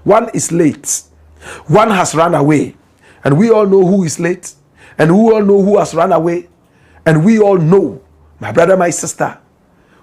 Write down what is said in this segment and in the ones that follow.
One is late. One has run away. And we all know who is late. And we all know who has run away. And we all know, my brother, my sister,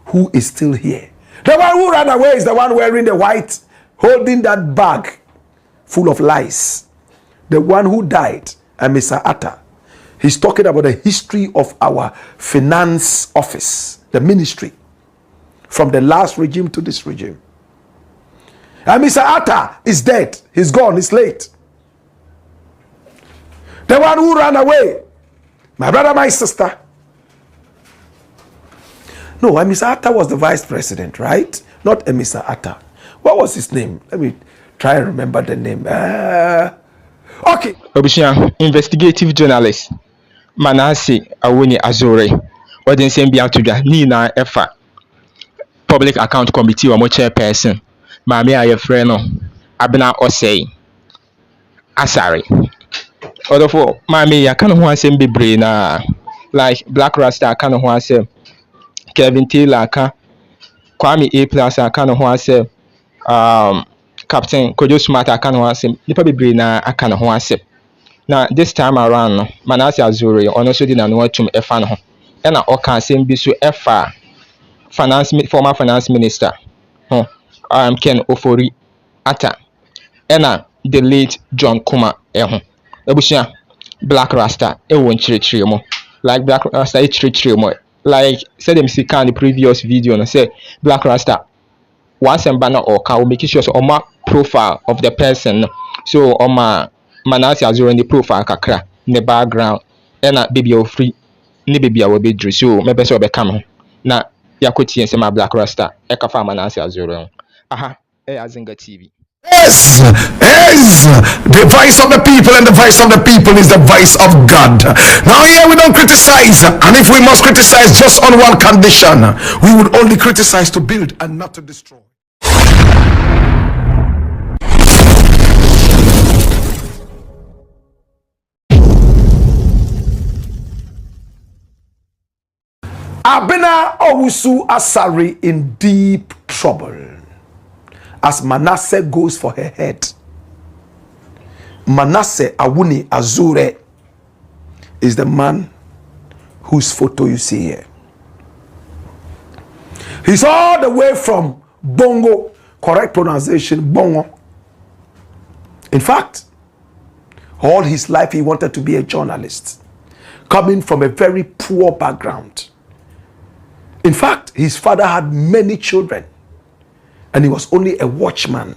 who is still here. The one who ran away is the one wearing the white, holding that bag full of lies. The one who died, and Mr. Atta. He's talking about the history of our finance office, the ministry, from the last regime to this regime. And Mr. Atta is dead. He's gone. He's late. The one who ran away, my brother, my sister. No, and Mr. Atta was the vice president, right? Not a Mr. Atta. What was his name? Let me try and remember the name. Okay. Obisha, investigative journalist. Manasseh awuni Azure. What didn't say be out to Nina Efa. Public Account Committee or more chairperson. Mami ayefreno. Abena Osei. Asari. Other for Mami, I can't want to be brain like Black Rasta, I can't want to say Kevin Taylor, Kwame A plus, I can't want to say Captain Kojo Smart, I can't want to say Nipa be brain, I can't want to say. Now this time around, Manasseh Azure, also didn't know to a fan. And I can say be so FA former finance minister. Ken Ofori Atta. And the late John Kuma Ebushia Black Rasta, won't treat more. Like Black Rasta, treat more. Like said them see the previous video and say Black Rasta once and banner or can make sure on my profile of the person. So on my Manasseh Azure in the profile kakra in the background and baby or free ni baby I will be dressed. So maybe so be come na yakoti and say my Black Rasta ekafa Manasseh Azure. Aha, Azinga TV. Yes, the voice of the people, and the voice of the people is the voice of God. Now here we don't criticize, and if we must criticize just on one condition, we would only criticize to build and not to destroy. Abena Owusu Asari in deep trouble as Manasseh goes for her head. Manasseh Awuni Azure is the man whose photo you see here. He's all the way from Bongo, correct pronunciation, Bongo. In fact, all his life he wanted to be a journalist, coming from a very poor background. In fact, his father had many children, and he was only a watchman.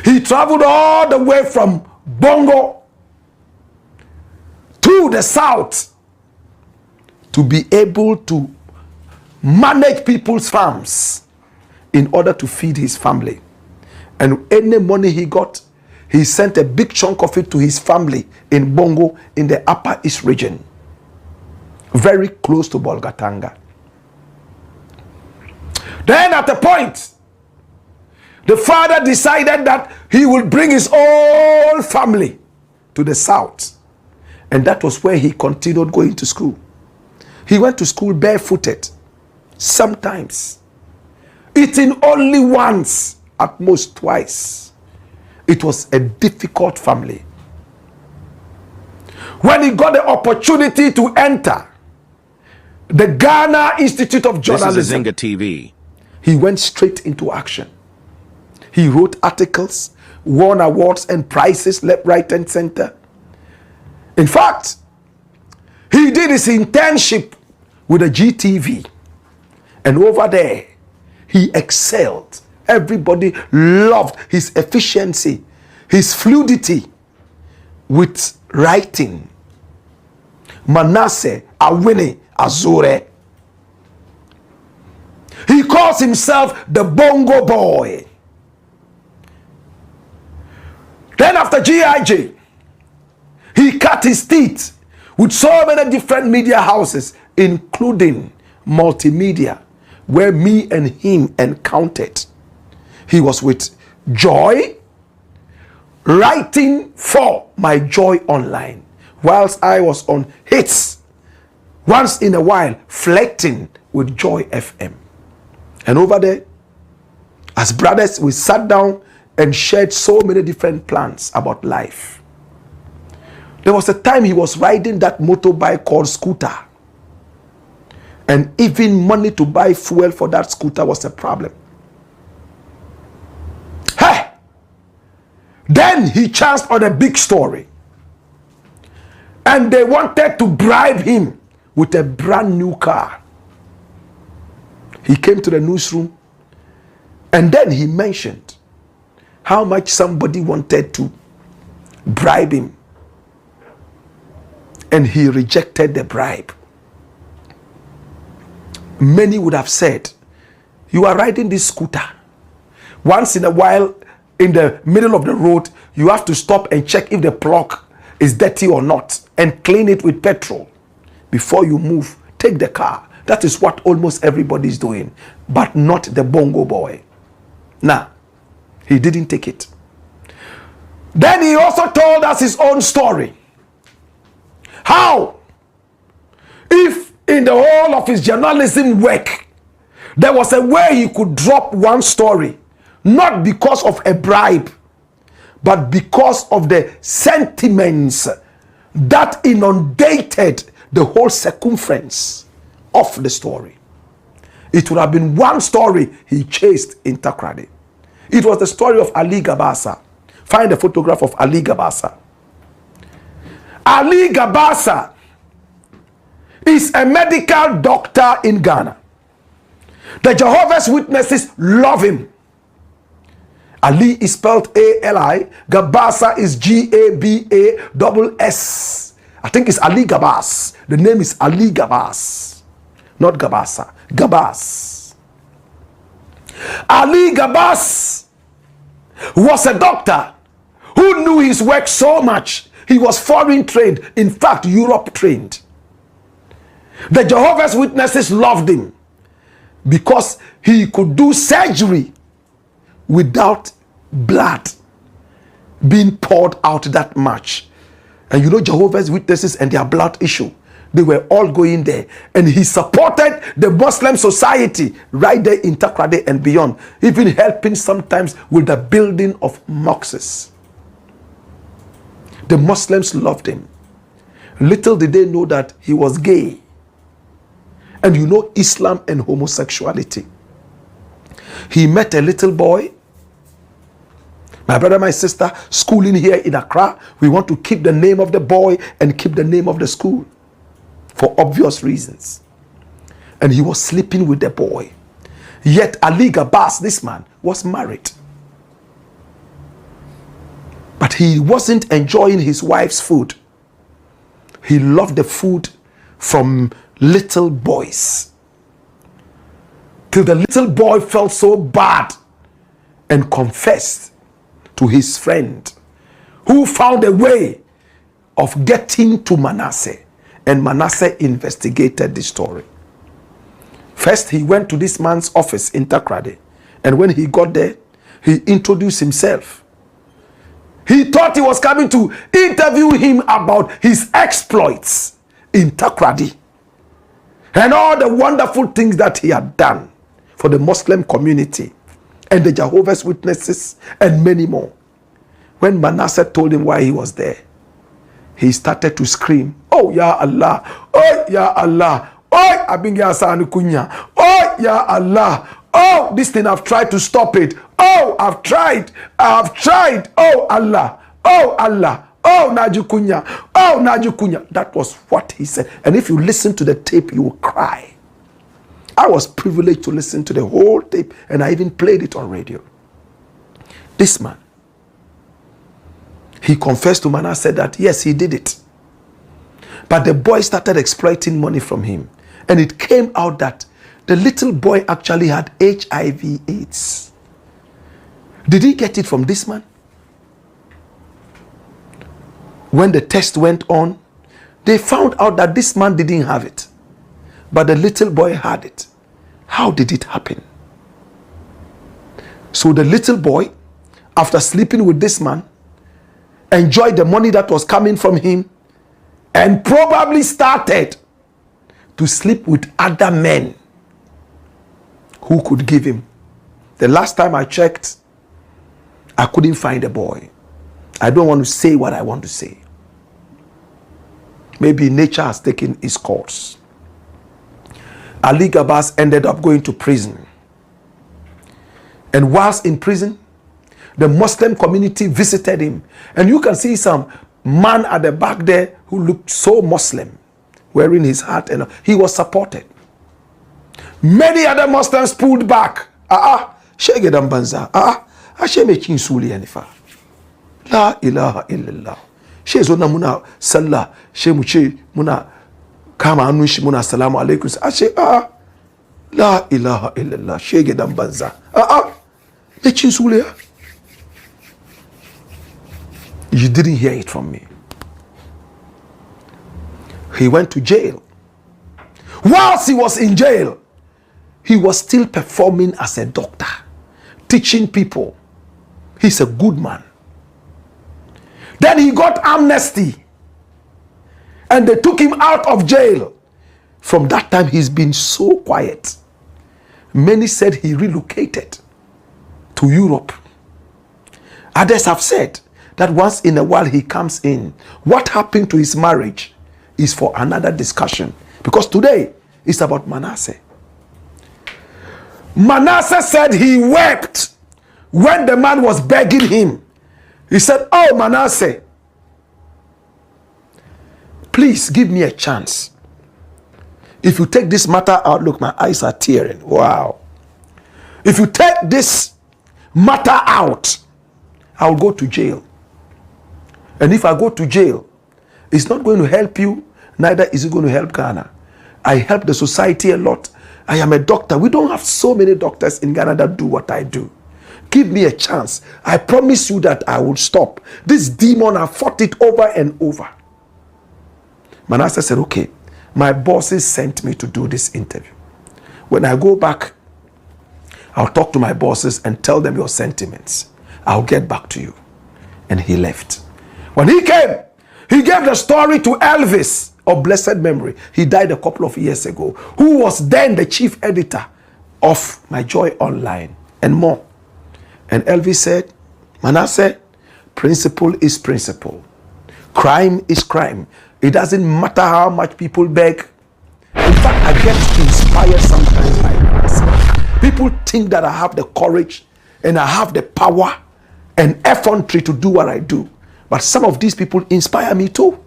He traveled all the way from Bongo to the south to be able to manage people's farms in order to feed his family. And any money he got, he sent a big chunk of it to his family in Bongo in the Upper East region, very close to Bolgatanga. Then at a point, the father decided that he would bring his whole family to the south. And that was where he continued going to school. He went to school barefooted, sometimes, eating only once, at most twice. It was a difficult family. When he got the opportunity to enter the Ghana Institute of Journalism, this is Azure TV, he went straight into action. He wrote articles, won awards and prizes left, right, and center. In fact, he did his internship with the GTV. And over there, he excelled. Everybody loved his efficiency, his fluidity with writing. Manasseh Awuni Azure. He calls himself the Bongo Boy. Then after GIJ, he cut his teeth with so many different media houses, including Multimedia, where me and him encountered. He was with Joy, writing for My Joy Online, whilst I was on Hits, once in a while flirting with Joy FM. And over there, as brothers, we sat down and shared so many different plans about life. There was a time he was riding that motorbike called scooter. And even money to buy fuel for that scooter was a problem. Hey! Then he chanced on a big story. And they wanted to bribe him with a brand new car. He came to the newsroom and then he mentioned how much somebody wanted to bribe him. And he rejected the bribe. Many would have said, you are riding this scooter. Once in a while, in the middle of the road, you have to stop and check if the plug is dirty or not and clean it with petrol before you move. Take the car. That is what almost everybody is doing, but not the bongo boy. Now, he didn't take it. Then he also told us his own story. How, if in the whole of his journalism work, there was a way he could drop one story, not because of a bribe, but because of the sentiments that inundated the whole circumference of the story. It would have been one story he chased in Takrady. It was the story of Ali Gabasa. Find a photograph of Ali Gabasa. Ali Gabasa is a medical doctor in Ghana. The Jehovah's Witnesses love him. Ali is spelled A-L-I. Gabasa is G-A-B-A-S-S. I think it's Ali Gabas. The name is Ali Gabas. Not Gabasa. Gabas. Ali Gabas was a doctor who knew his work so much. He was foreign trained. In fact, Europe trained. The Jehovah's Witnesses loved him because he could do surgery without blood being poured out that much. And you know Jehovah's Witnesses and their blood issue, they were all going there. And he supported the Muslim society right there in Takrady and beyond, even helping sometimes with the building of mosques. The Muslims loved him. Little did they know that he was gay. And you know Islam and homosexuality. He met a little boy. My brother, my sister, schooling here in Accra. We want to keep the name of the boy and keep the name of the school for obvious reasons. And he was sleeping with the boy. Yet Ali Gabas, this man, was married. But he wasn't enjoying his wife's food. He loved the food from little boys. Till the little boy felt so bad and confessed to his friend, who found a way of getting to Manasseh. And Manasseh investigated the story. First, he went to this man's office in Takrady. And when he got there, he introduced himself. He thought he was coming to interview him about his exploits in Takrady and all the wonderful things that he had done for the Muslim community and the Jehovah's Witnesses and many more. When Manasseh told him why he was there, he started to scream, "Oh, Ya Allah! Oh, Ya Allah! Oh, Abinga Sanu Kunya! Oh, Ya Allah! Oh, this thing, I've tried to stop it. Oh, I've tried. Oh, Allah. Oh, Allah. Oh, Najukunya. Oh, Najukunya." That was what he said. And if you listen to the tape, you will cry. I was privileged to listen to the whole tape, and I even played it on radio. This man, he confessed to Manasseh that yes, he did it. But the boy started exploiting money from him. And it came out that the little boy actually had HIV/AIDS. Did he get it from this man? When the test went on, they found out that this man didn't have it, but the little boy had it. How did it happen? So the little boy, after sleeping with this man, enjoyed the money that was coming from him and probably started to sleep with other men who could give him. The last time I checked, I couldn't find the boy. I don't want to say what I want to say. Maybe nature has taken its course. Ali Gabas ended up going to prison. And whilst in prison, the Muslim community visited him. And you can see some man at the back there who looked so Muslim, wearing his hat, and he was supported. Many other Muslims pulled back. Shegedam Banza. Asheme Chinsuli Anifa. La ilaha illallah. Shezona muna sallah. Shemuche muna kama anushi muna salamu alaikum. Ashe la ilaha illallah. Shegedam Banza. Chinsuli. You didn't hear it from me. He went to jail. Whilst he was in jail, he was still performing as a doctor, teaching people. He's a good man. Then he got amnesty, and they took him out of jail. From that time, he's been so quiet. Many said he relocated to Europe. Others have said that once in a while he comes in. What happened to his marriage is for another discussion, because today is about Manasseh. Manasseh said he wept when the man was begging him. He said, "Oh, Manasseh, please give me a chance. If you take this matter out," look, my eyes are tearing. Wow. "If you take this matter out, I'll go to jail. And if I go to jail, it's not going to help you, neither is it going to help Ghana. I help the society a lot. I am a doctor. We don't have so many doctors in Ghana that do what I do. Give me a chance. I promise you that I will stop. This demon, I fought it over and over." Manasseh said, "Okay, my bosses sent me to do this interview. When I go back, I'll talk to my bosses and tell them your sentiments. I'll get back to you." And he left. When he came, he gave the story to Elvis of blessed memory. He died a couple of years ago, who was then the chief editor of My Joy Online and more. And Elvis said, "Manasseh, principle is principle. Crime is crime. It doesn't matter how much people beg." In fact, I get inspired sometimes by Manasseh. People think that I have the courage and I have the power and effrontery to do what I do. But some of these people inspire me too.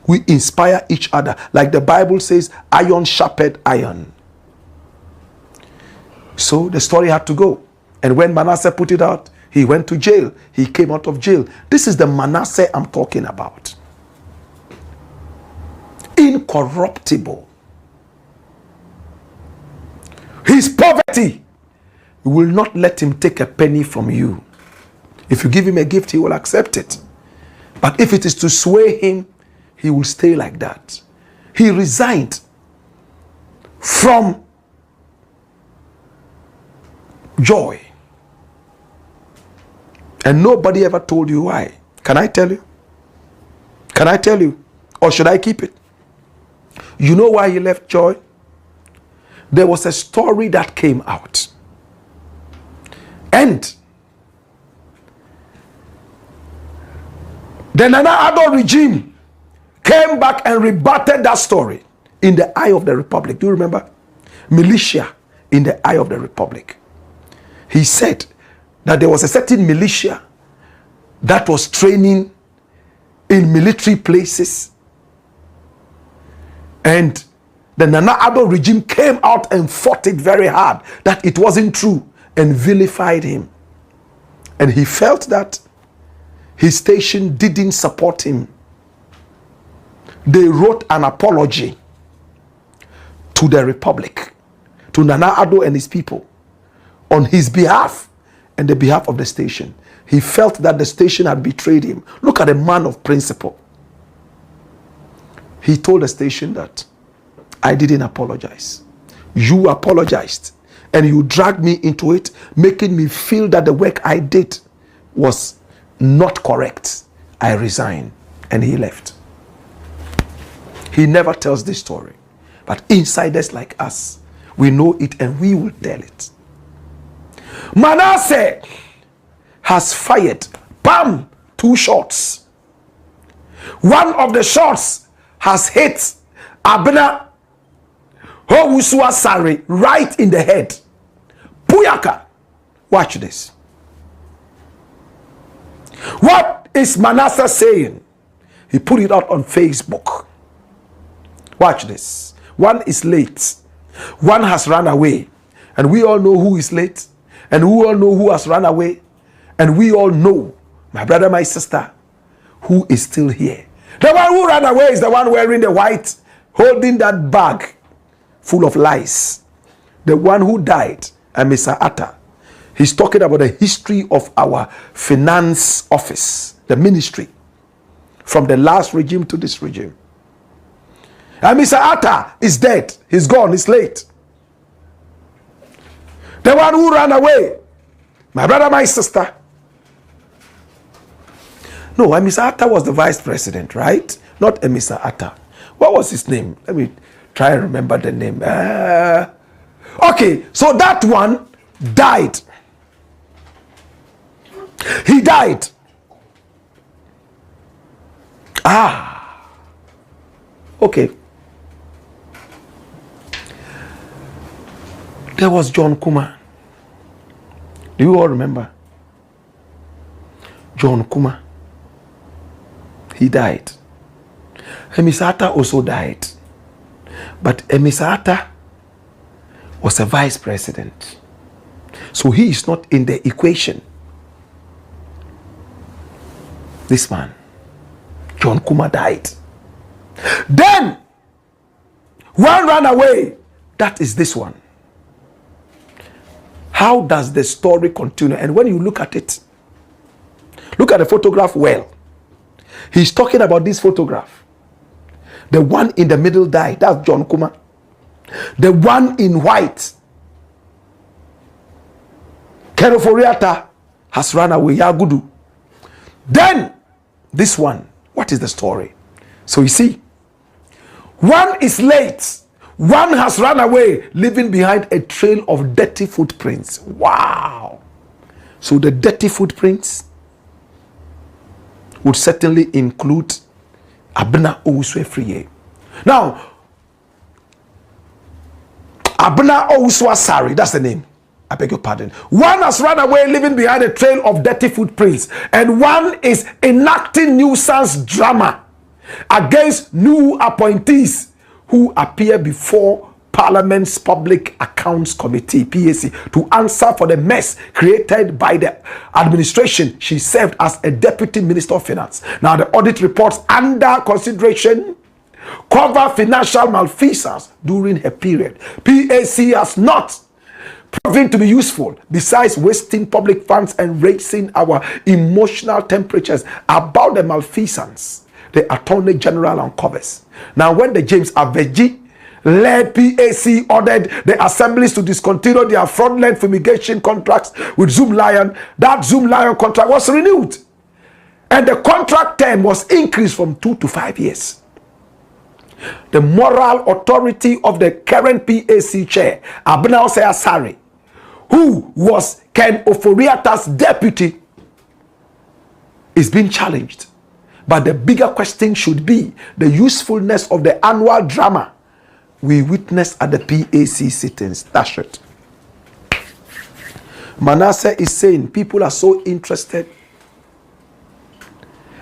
We inspire each other. Like the Bible says, iron sharpened iron. So the story had to go. And when Manasseh put it out, he went to jail. He came out of jail. This is the Manasseh I'm talking about. Incorruptible. His poverty will not let him take a penny from you. If you give him a gift, he will accept it. But if it is to sway him, he will stay like that. He resigned from joy. And nobody ever told you why. Can I tell you? Can I tell you? Or should I keep it? You know why he left joy? There was a story that came out. And the Nana Addo regime came back and rebutted that story in the eye of the Republic. Do you remember? Militia in the eye of the Republic. He said that there was a certain militia that was training in military places. And the Nana Addo regime came out and fought it very hard, that it wasn't true, and vilified him. And he felt that his station didn't support him. They wrote an apology to the Republic, to Nana Addo and his people, on his behalf and the behalf of the station. He felt that the station had betrayed him. Look at a man of principle. He told the station that, "I didn't apologize. You apologized, and you dragged me into it, making me feel that the work I did was not correct. I resign." And he left. He never tells this story, but insiders like us, we know it and we will tell it. Manasseh has fired, bam, 2 shots. One of the shots has hit Abner Owusu-Asare right in the head. Puyaka. Watch this. What is Manasseh saying? He put it out on Facebook. Watch this. One is late. One has run away. And we all know who is late. And we all know who has run away. And we all know, my brother, my sister, who is still here. The one who ran away is the one wearing the white, holding that bag full of lies. The one who died, and Mr. Atta. He's talking about the history of our finance office, the ministry, from the last regime to this regime. And Mr. Atta is dead. He's gone. He's late. The one who ran away, my brother, my sister. No, Mr. Atta was the vice president, right? Not Mr. Atta. What was his name? Let me try and remember the name. Okay, so that one died. He died. Okay. There was John Kuma. Do you all remember? John Kuma. He died. Emisata also died. But Emisata was a vice president. So he is not in the equation. This man, John Kuma, died. Then, one ran away. That is this one. How does the story continue? And when you look at it, look at the photograph well. He's talking about this photograph. The one in the middle died. That's John Kuma. The one in white, Keroforiata, has run away. Yagudu. Then, this one, what is the story? So you see, one is late. One has run away, leaving behind a trail of dirty footprints. Wow. So the dirty footprints would certainly include Abner Owusu-Afriyie. Now, Abner Owusu-Asare, that's the name. I beg your pardon. One has run away, leaving behind a trail of dirty footprints. And one is enacting nuisance drama against new appointees who appear before Parliament's Public Accounts Committee, PAC, to answer for the mess created by the administration she served as a Deputy Minister of Finance. Now, the audit reports under consideration cover financial malfeasance during her period. PAC has not proven to be useful, besides wasting public funds and raising our emotional temperatures about the malfeasance the Attorney General uncovers. Now, when the James Aveji led PAC ordered the assemblies to discontinue their fraudulent fumigation contracts with Zoom Lion, that Zoom Lion contract was renewed. And the contract term was increased from 2 to 5 years. The moral authority of the current PAC chair, Abner Owusu-Asare, who was Ken Ofori-Atta's deputy, is being challenged. But the bigger question should be the usefulness of the annual drama we witness at the PAC sittings. That's it. Manasseh is saying people are so interested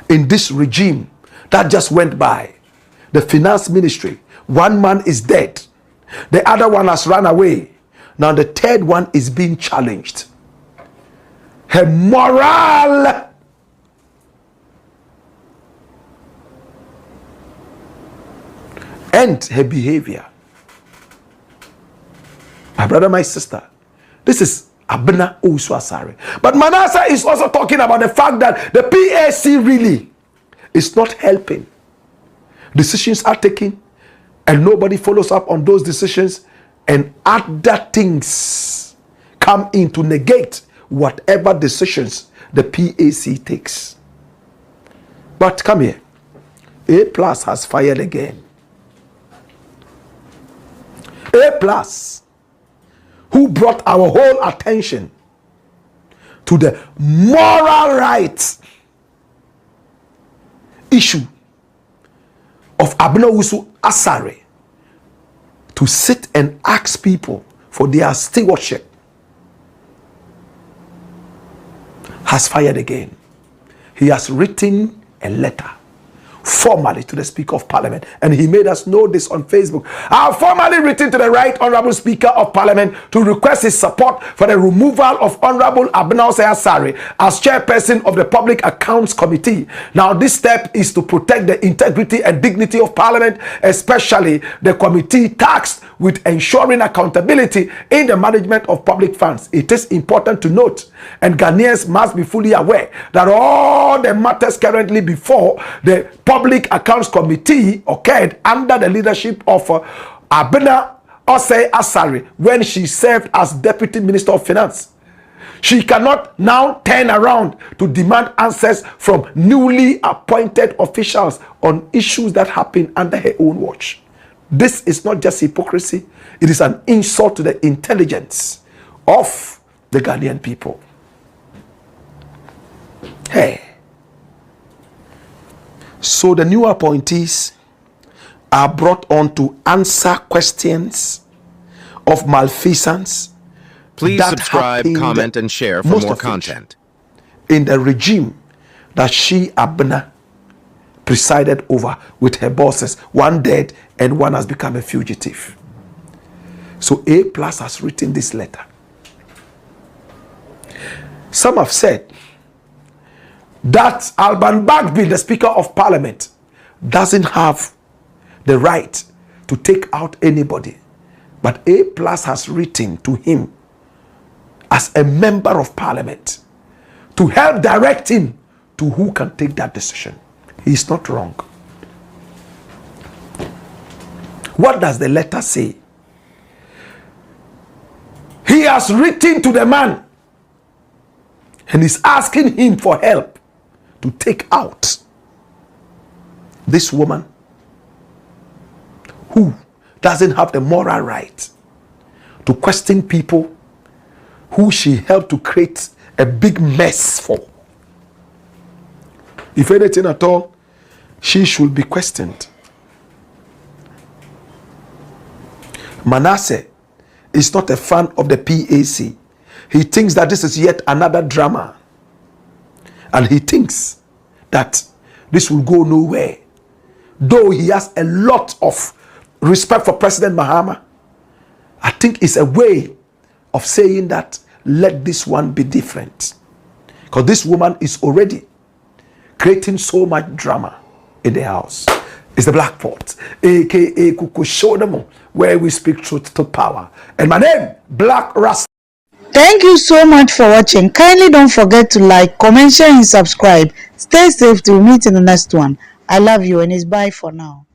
in this regime that just went by. The finance ministry, one man is dead. The other one has run away. Now the third one is being challenged. Her moral and her behavior. My brother, my sister, this is Abner Owusu-Asare. But Manasseh is also talking about the fact that the PAC really is not helping. Decisions are taken and nobody follows up on those decisions, and other things come in to negate whatever decisions the PAC takes. But come here. A plus has fired again. A plus, who brought our whole attention to the moral rights issue of Abner Asare to sit and ask people for their stewardship has fired again. He has written a letter formally to the Speaker of Parliament, and he made us know this on Facebook. I have formally written to the Right Honourable Speaker of Parliament to request his support for the removal of Honourable Manasseh Asare as chairperson of the Public Accounts Committee. Now, this step is to protect the integrity and dignity of Parliament, especially the committee tasked with ensuring accountability in the management of public funds. It is important to note, and Ghanaians must be fully aware, that all the matters currently before the Public Accounts Committee occurred under the leadership of Abena Osei Asare when she served as Deputy Minister of Finance. She cannot now turn around to demand answers from newly appointed officials on issues that happen under her own watch. This is not just hypocrisy, it is an insult to the intelligence of the Ghanaian people. Hey. So the new appointees are brought on to answer questions of malfeasance. Please subscribe, comment, and share for more content. In the regime that she, Abner, presided over with her bosses, one dead and one has become a fugitive. So A+ has written this letter. Some have said that Alban Bagby, the Speaker of Parliament, doesn't have the right to take out anybody. But A+ has written to him as a member of Parliament to help direct him to who can take that decision. He is not wrong. What does the letter say? He has written to the man and is asking him for help to take out this woman who doesn't have the moral right to question people who she helped to create a big mess for. If anything at all, she should be questioned. Manasseh is not a fan of the PAC. He thinks that this is yet another drama. And he thinks that this will go nowhere. Though he has a lot of respect for President Mahama, I think it's a way of saying that let this one be different. Because this woman is already creating so much drama in the house. It's the Black Pot, aka Kukushodamo, where we speak truth to power. And my name, Black Rasta. Thank you so much for watching. Kindly don't forget to like, comment, share, and subscribe. Stay safe till we meet in the next one. I love you, and it's bye for now.